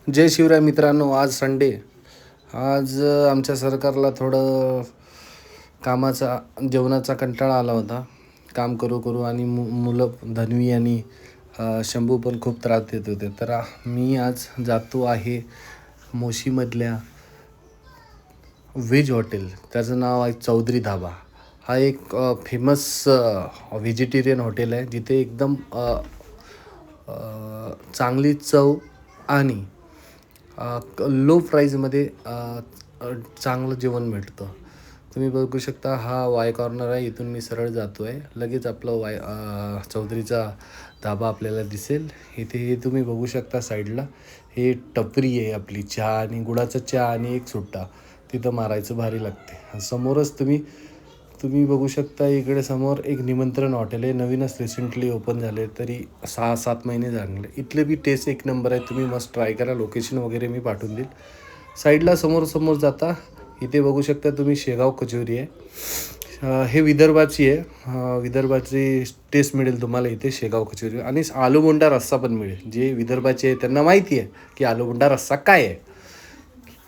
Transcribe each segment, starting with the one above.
जय शिवराय मित्रांनो. आज संडे. आज आमच्या सरकारला थोडं कामाचा जेवणाचा कंटाळा आला होता. काम करू करू आणि मुलं धन्वी आणि शंभू पण खूप त्रास देत होते. तर मी आज जातो आहे मोशीमधल्या व्हेज हॉटेल. त्याचं नाव आहे चौधरी धाबा. हा एक फेमस व्हेजिटेरियन हॉटेल आहे, जिथे एकदम चांगली चव आणि लो प्राईजमध्ये चांगलं जेवण मिळतं. तुम्ही बघू शकता, हा वाय कॉर्नर आहे. इथून मी सरळ जातो आहे. लगेच आपलं चौधरीचा धाबा आपल्याला दिसेल. इथे हे तुम्ही बघू शकता साईडला. हे टपरी आहे आपली, चहा आणि गुळाचा चहा आणि एक सुट्टा. तिथं मारायचं भारी लागते. समोरच तुम्ही बघू शकता, इकडे समोर एक निमंत्रण हॉटेल आहे. नवीनच रिसेंटली ओपन झाले, तरी 6-7 महिने झाले. इथले बी टेस्ट एक नंबर आहे. तुम्ही मस्त ट्राय करा. लोकेशन वगैरे मी पाठवून देईल. साईडला समोर जाता इथे बघू शकता तुम्ही, शेगाव कचोरी आहे. हे विदर्भाची आहे. विदर्भाची टेस्ट मिळेल तुम्हाला इथे शेगाव कचोरी. आणि आलूबोंडा रस्सा पण मिळेल. जे विदर्भाचे आहे त्यांना माहिती आहे की आलूबोंडा रस्सा काय आहे.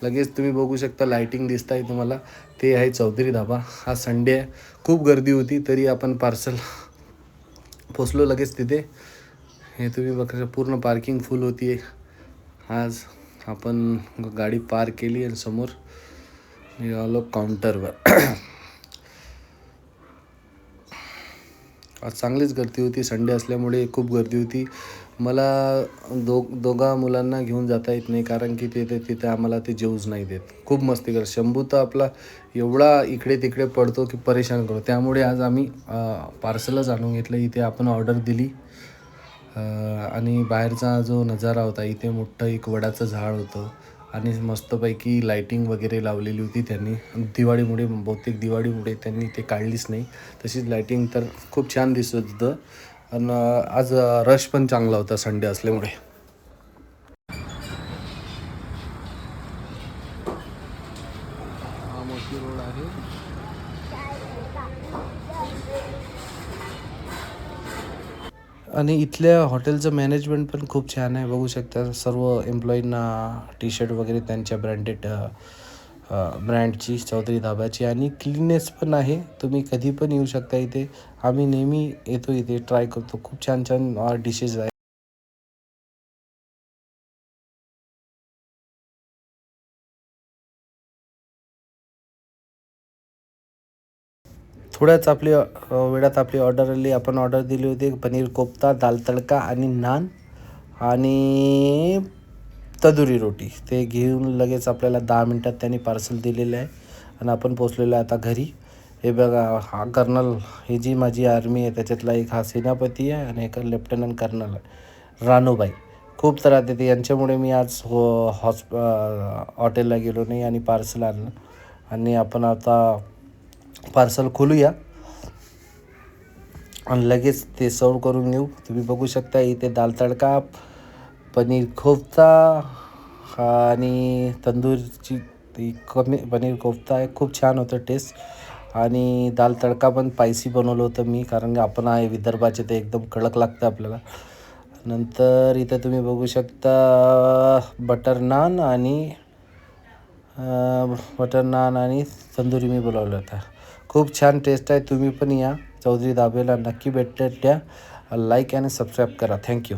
लगेच तुम्ही बघू शकता, लाईटिंग दिसत आहे तुम्हाला. ते आहे चौधरी धाबा. हा संडे आहे. खूप गर्दी होती, तरी आपण पार्सल पोचलो लगेच तिथे. हे तुम्ही बघा, पूर्ण पार्किंग फुल होती आहे. आज आपण गाडी पार्क केली आणि समोर निघालो काउंटरवर. आज चांगलीच गर्दी होती. संडे असल्यामुळे खूप गर्दी होती. मला दोघा मुलांना घेऊन जाता येत नाही, कारण की तिथे आम्हाला ते जेवूच नाही देत. खूप मस्ती कर. शंभू तर आपला एवढा इकडे तिकडे पडतो की परेशान करतो. त्यामुळे आज आम्ही पार्सलच आणून घेतलं. इथे आपण ऑर्डर दिली आणि बाहेरचा जो नजारा होता, इथे मोठं एक वडाचं झाड होतं आणि मस्तपैकी लाईटिंग वगैरे लावलेली होती त्यांनी. बहुतेक दिवाळीमुळे त्यांनी ते काढलीच नाही. तशीच लाईटिंग तर खूप छान दिसत होतं. आणि आज रश पण चांगला होता संडे असल्यामुळे. हा मोठी रोड आहे. आणि इथल्या हॉटेलचं मॅनेजमेंट पण खूप छान आहे. बघू शकता, सर्व एम्प्लॉईंना टी शर्ट वगैरे त्यांच्या ब्रँडची, चौधरी धाब्याची. आणि क्लीननेस पण आहे. तुम्ही कधी पण येऊ शकता इथे. आम्ही नेहमी येतो इथे, ट्राय करतो. खूप छान छान डिशेस आहे. थोड्याच वेळात आपली ऑर्डर आली. आपण ऑर्डर दिली होती पनीर कोफ्ता, दाल तडका आणि नान आणि तंदुरी रोटी. ते घेऊन लगेच आपल्याला 10 मिनटात त्यांनी पार्सल दिलेलं आहे आणि आपण पोचलेलो आहे आता घरी. हे बघा, हा कर्नल, ही जी माझी आर्मी आहे त्याच्यातला एक हा सेनापती आहे आणि एक लेफ्टनंट कर्नल आहे, रानूबाई. खूप त्रास देते. यांच्यामुळे मी आज हॉटेलला गेलो नाही आणि पार्सल आणलं. आणि आपण आता पार्सल खोलूया आणि लगेच ते सर्व करून घेऊ. तुम्ही बघू शकता इथे दाल तडका, पनीर कोफ्ता आणि तंदूरची पनीर कोफ्ता आहे. खूप छान होतं टेस्ट. आणि दाल तडका पण स्पायसी बनवलं होतं मी, कारण की आपण आहे विदर्भाचे, ते एकदम कडक लागतं आपल्याला. नंतर इथं तुम्ही बघू शकता बटर नान आणि तंदुरी मी बोलावलं होता. खूप छान टेस्ट आहे. तुम्ही पण या चौधरी धाब्याला, नक्की भेट द्या. लाईक आणि सबस्क्राईब करा. थँक्यू.